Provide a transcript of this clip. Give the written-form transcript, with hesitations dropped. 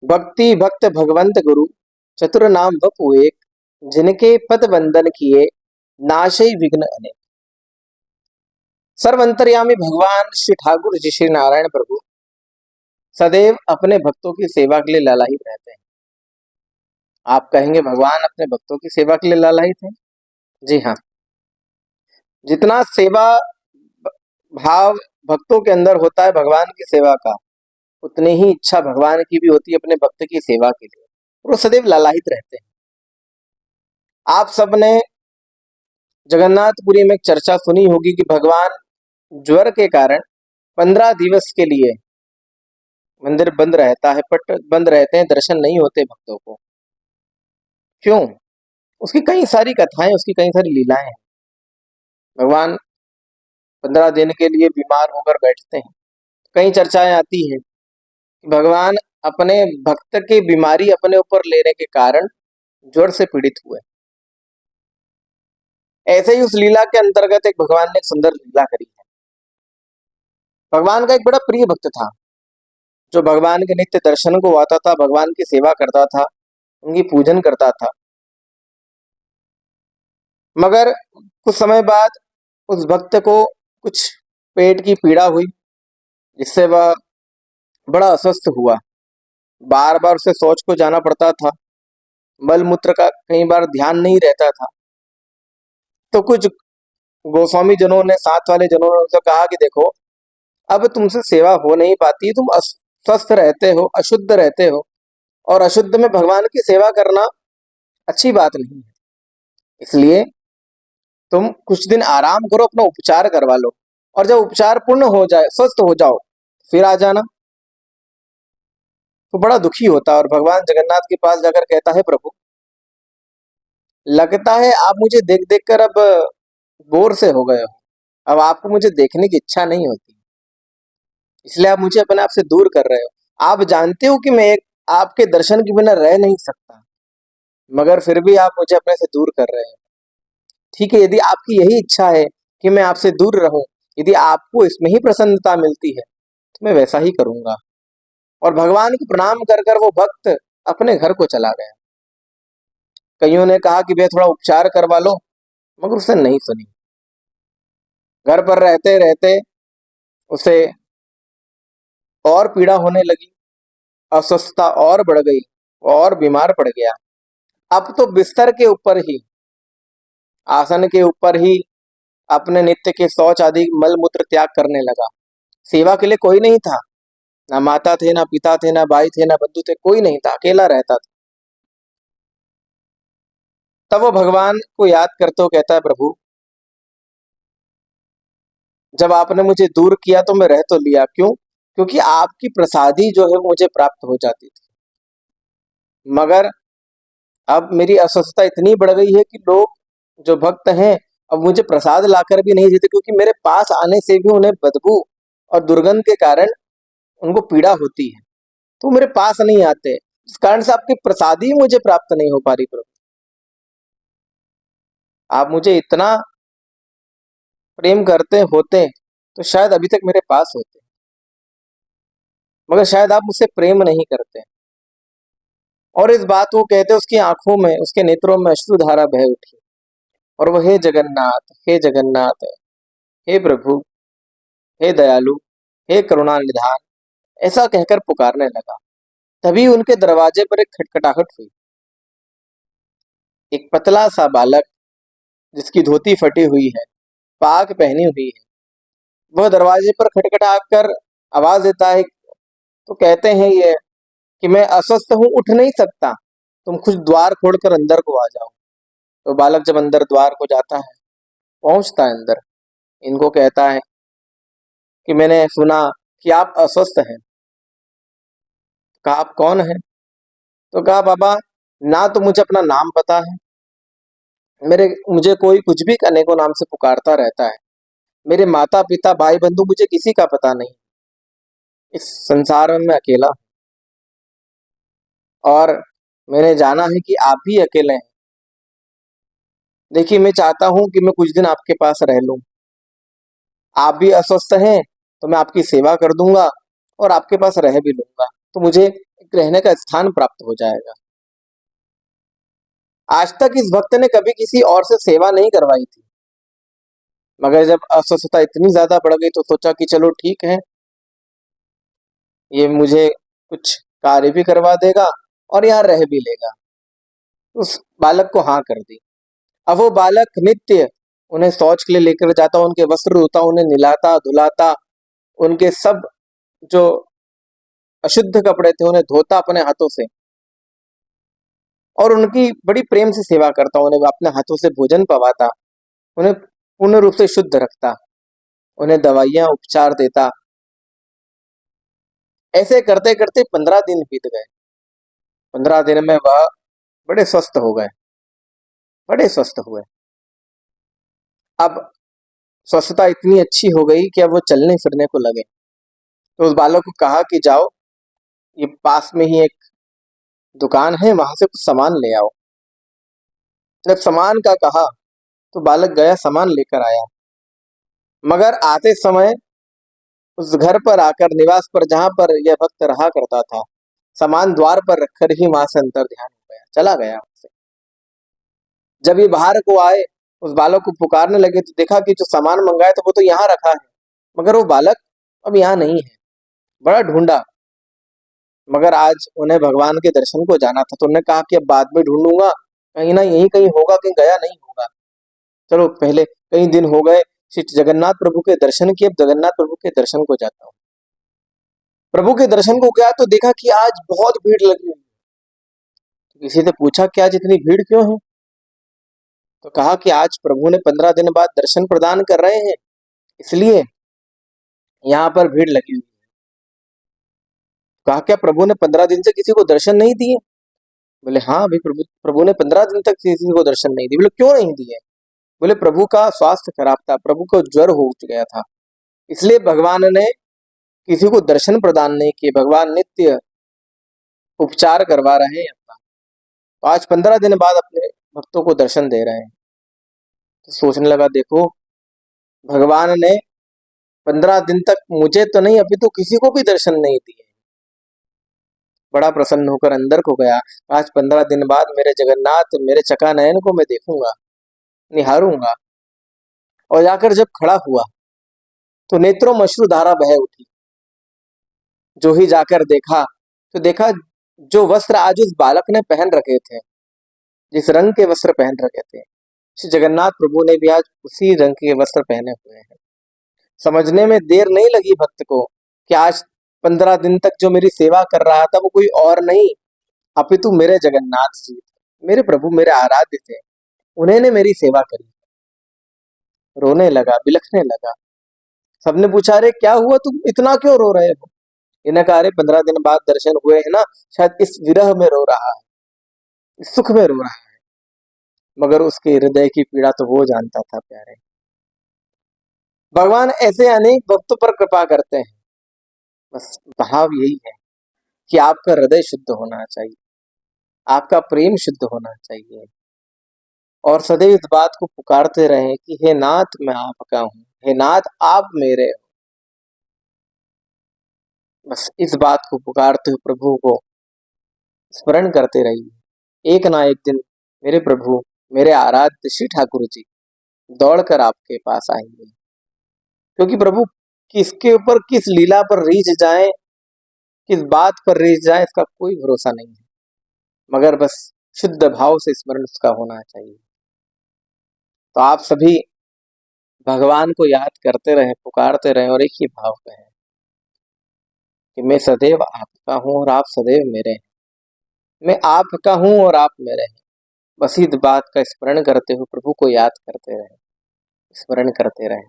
भक्ति भक्त भगवंत गुरु चतुर नाम वपु एक, जिनके पद वंदन किए नाशई विघ्न अनेक। सर्वंतर्यामी भगवान श्री ठाकुर जी श्री नारायण प्रभु सदैव अपने भक्तों की सेवा के लिए लालायित रहते हैं। आप कहेंगे भगवान अपने भक्तों की सेवा के लिए लालायित हैं? जी हाँ, जितना सेवा भाव भक्तों के अंदर होता है भगवान की सेवा का, उतनी ही इच्छा भगवान की भी होती है अपने भक्त की सेवा के लिए। वो सदैव लालायित रहते हैं। आप सबने जगन्नाथपुरी में एक चर्चा सुनी होगी कि भगवान ज्वर के कारण 15 दिवस के लिए मंदिर बंद रहता है, पट बंद रहते हैं, दर्शन नहीं होते भक्तों को। क्यों? उसकी कई सारी कथाएं, उसकी कई सारी लीलाएं हैं। भगवान 15 दिन के लिए बीमार होकर बैठते हैं। कई चर्चाएं आती हैं कि भगवान अपने भक्त की बीमारी अपने ऊपर लेने के कारण ज्वर से पीड़ित हुए। ऐसे ही उस लीला के अंतर्गत एक भगवान ने एक सुंदर लीला करी है। भगवान का एक बड़ा प्रिय भक्त था जो भगवान के नित्य दर्शन को आता था, भगवान की सेवा करता था, उनकी पूजन करता था। मगर कुछ समय बाद उस भक्त को कुछ पेट की पीड़ा हुई, जिससे वह बड़ा अस्वस्थ हुआ। बार बार उसे शौच को जाना पड़ता था, मल मूत्र का कई बार ध्यान नहीं रहता था। तो कुछ गोस्वामी जनों ने, साथ वाले जनों ने उनसे कहा कि देखो, अब तुमसे सेवा हो नहीं पाती, तुम अस्वस्थ रहते हो, अशुद्ध रहते हो, और अशुद्ध में भगवान की सेवा करना अच्छी बात नहीं है। इसलिए तुम कुछ दिन आराम करो, अपना उपचार करवा लो, और जब उपचार पूर्ण हो जाए, स्वस्थ हो जाओ, फिर आ जाना। तो बड़ा दुखी होता है और भगवान जगन्नाथ के पास जाकर कहता है, प्रभु लगता है आप मुझे देख देख कर अब बोर से हो गए हो, अब आपको मुझे देखने की इच्छा नहीं होती, इसलिए आप मुझे अपने आप से दूर कर रहे हो। आप जानते हो कि मैं एक आपके दर्शन के बिना रह नहीं सकता, मगर फिर भी आप मुझे अपने से दूर कर रहे हो। ठीक है, यदि आपकी यही इच्छा है कि मैं आपसे दूर रहूं, यदि आपको इसमें ही प्रसन्नता मिलती है, तो मैं वैसा ही करूंगा। और भगवान को प्रणाम कर कर वो भक्त अपने घर को चला गया। कईयों ने कहा कि भैया थोड़ा उपचार करवा लो, मगर उसने नहीं सुनी। घर पर रहते रहते उसे और पीड़ा होने लगी, अस्वस्थता और बढ़ गई, और बीमार पड़ गया। अब तो बिस्तर के ऊपर ही, आसन के ऊपर ही अपने नित्य के शौच आदि मल मूत्र त्याग करने लगा। सेवा के लिए कोई नहीं था, ना माता थे, ना पिता थे, ना भाई थे, ना बंधु थे, कोई नहीं था, अकेला रहता था। तब वो भगवान को याद करते हो कहता है, प्रभु जब आपने मुझे दूर किया तो मैं रह तो लिया, क्यों? क्योंकि आपकी प्रसादी जो है मुझे प्राप्त हो जाती थी, मगर अब मेरी अस्वस्थता इतनी बढ़ गई है कि लोग जो भक्त हैं अब मुझे प्रसाद लाकर भी नहीं देते, क्योंकि मेरे पास आने से भी उन्हें बदबू और दुर्गंध के कारण उनको पीड़ा होती है, तो मेरे पास नहीं आते। इस कारण से आपकी प्रसादी मुझे प्राप्त नहीं हो पा रही। प्रभु आप मुझे इतना प्रेम करते होते तो शायद अभी तक मेरे पास होते, मगर शायद आप मुझसे प्रेम नहीं करते। और इस बात को कहते उसकी आंखों में, उसके नेत्रों में अश्रुधारा बह उठी, और वो हे जगन्नाथ, हे जगन्नाथ, हे प्रभु, हे दयालु, हे करुणा निधान, ऐसा कहकर पुकारने लगा। तभी उनके दरवाजे पर एक खटखटाहट हुई। एक पतला सा बालक जिसकी धोती फटी हुई है, पाक पहनी हुई है, वह दरवाजे पर खटखटा कर आवाज देता है। तो कहते हैं ये कि मैं अस्वस्थ हूं, उठ नहीं सकता, तुम खुद द्वार खोलकर अंदर को आ जाओ। तो बालक जब अंदर द्वार को जाता है, पहुंचता है अंदर, इनको कहता है कि मैंने सुना कि आप अस्वस्थ हैं। कहा आप कौन हैं? तो कहा बाबा, ना तो मुझे अपना नाम पता है, मुझे कोई कुछ भी अनेकों नाम से पुकारता रहता है, मेरे माता पिता भाई बंधु मुझे किसी का पता नहीं, इस संसार में मैं अकेला हूं, और मैंने जाना है कि आप भी अकेले हैं। देखिए, मैं चाहता हूं कि मैं कुछ दिन आपके पास रह लूं, आप भी अस्वस्थ हैं तो मैं आपकी सेवा कर दूंगा और आपके पास रह भी लूंगा। तो मुझे एक रहने का स्थान प्राप्त हो जाएगा। आज तक इस भक्त ने कभी किसी और से सेवा नहीं करवाई थी, मगर जब अस्वस्थता इतनी ज्यादा बढ़ गई तो सोचा कि चलो ठीक है, ये मुझे कुछ कार्य भी करवा देगा और यहाँ रह भी लेगा। उस बालक को हाँ कर दी। अब वो बालक नित्य उन्हें शौच के लिए लेकर जाता, उनके वस्त्र धोता, उन्हें नहलाता धुलाता, उनके सब जो अशुद्ध कपड़े थे उन्हें धोता अपने हाथों से, और उनकी बड़ी प्रेम से सेवा करता, उन्हें अपने हाथों से भोजन पवाता, उन्हें पूर्ण रूप से शुद्ध रखता, उन्हें दवाइयां उपचार देता। ऐसे करते करते 15 दिन बीत गए। 15 दिन में वह बड़े स्वस्थ हो गए, बड़े स्वस्थ हुए। अब स्वस्थता इतनी अच्छी हो गई कि अब वो चलने फिरने को लगे। तो उस बालक को कहा कि जाओ, ये पास में ही एक दुकान है, वहां से कुछ सामान ले आओ। जब सामान का कहा तो बालक गया, सामान लेकर आया, मगर आते समय उस घर पर आकर, निवास पर जहां पर यह भक्त रहा करता था, सामान द्वार पर रखकर ही वहां से अंतर ध्यान हो गया, चला गया उससे। जब ये बाहर को आए, उस बालक को पुकारने लगे तो देखा कि जो सामान मंगाया था वो तो यहाँ रखा है, मगर वो बालक अब यहाँ नहीं है। बड़ा ढूंढा, मगर आज उन्हें भगवान के दर्शन को जाना था, तो उन्होंने कहा कि अब बाद में ढूंढूंगा, कहीं ना यहीं कहीं होगा, कहीं गया नहीं होगा। चलो पहले कई दिन हो गए श्री जगन्नाथ प्रभु के दर्शन किए, अब जगन्नाथ प्रभु के दर्शन को जाता हूँ। प्रभु के दर्शन को गया तो देखा कि आज बहुत भीड़ लगी हुई है। तो किसी से पूछा कि आज इतनी भीड़ क्यों है? तो कहा कि आज प्रभु ने 15 दिन बाद दर्शन प्रदान कर रहे हैं, इसलिए यहाँ पर भीड़ लगी हुई है। कहा क्या प्रभु ने 15 दिन से किसी को दर्शन नहीं दिए? बोले हाँ अभी प्रभु प्रभु ने 15 दिन तक किसी को दर्शन नहीं दिए। बोले क्यों नहीं दिए? बोले प्रभु का स्वास्थ्य खराब था, प्रभु को ज्वर हो गया था, इसलिए भगवान ने किसी को दर्शन प्रदान नहीं किए। भगवान नित्य उपचार करवा रहे हैं अपना, तो आज 15 दिन बाद अपने भक्तों को दर्शन दे रहे हैं। तो सोचने लगा, देखो भगवान ने 15 दिन तक मुझे तो नहीं, अभी तो किसी को भी दर्शन नहीं दिए। बड़ा प्रसन्न होकर अंदर को गया। आज 15 दिन बाद मेरे जगन्नाथ, मेरे चकानयन को मैं देखूंगा, निहारूंगा। और जाकर जब खड़ा हुआ तो नेत्रों में अश्रुधारा बह उठी। जो ही जाकर देखा तो देखा जो वस्त्र आज उस बालक ने पहन रखे थे, जिस रंग के वस्त्र पहन रखे थे, श्री जगन्नाथ प्रभु ने भी आज उसी रंग के वस्त्र पहने हुए हैं। समझने में देर नहीं लगी भक्त को कि आज 15 दिन तक जो मेरी सेवा कर रहा था वो कोई और नहीं, अपितु मेरे जगन्नाथ जी, मेरे प्रभु, मेरे आराध्य थे, उन्हें ने मेरी सेवा करी। रोने लगा, बिलखने लगा। सबने पूछा अरे क्या हुआ, तुम इतना क्यों रो रहे हो? इन्हें कहा अरे 15 दिन बाद दर्शन हुए हैं ना, शायद इस विरह में रो रहा है, इस सुख में रो रहा है। मगर उसके हृदय की पीड़ा तो वो जानता था प्यारे। भगवान ऐसे अनेक भक्तों पर कृपा करते हैं, बस भाव यही है कि आपका हृदय शुद्ध होना चाहिए, आपका प्रेम शुद्ध होना चाहिए, और सदैव इस बात को पुकारते रहें कि हे नाथ मैं आपका हूँ, हे नाथ आप मेरे हो। बस इस बात को पुकारते हुए प्रभु को स्मरण करते रहिए। एक ना एक दिन मेरे प्रभु, मेरे आराध्य श्री ठाकुर जी दौड़कर आपके पास आएंगे, क्योंकि प्रभु किसके ऊपर, किस लीला पर रीझ जाए, किस बात पर रीझ जाए, इसका कोई भरोसा नहीं है, मगर बस शुद्ध भाव से स्मरण उसका होना चाहिए। तो आप सभी भगवान को याद करते रहे, पुकारते रहे, और एक ही भाव कहें कि मैं सदैव आपका हूं और आप सदैव मेरे हैं, मैं आपका हूं और आप मेरे हैं। बस इस बात का स्मरण करते हुए प्रभु को याद करते रहे, स्मरण करते रहे।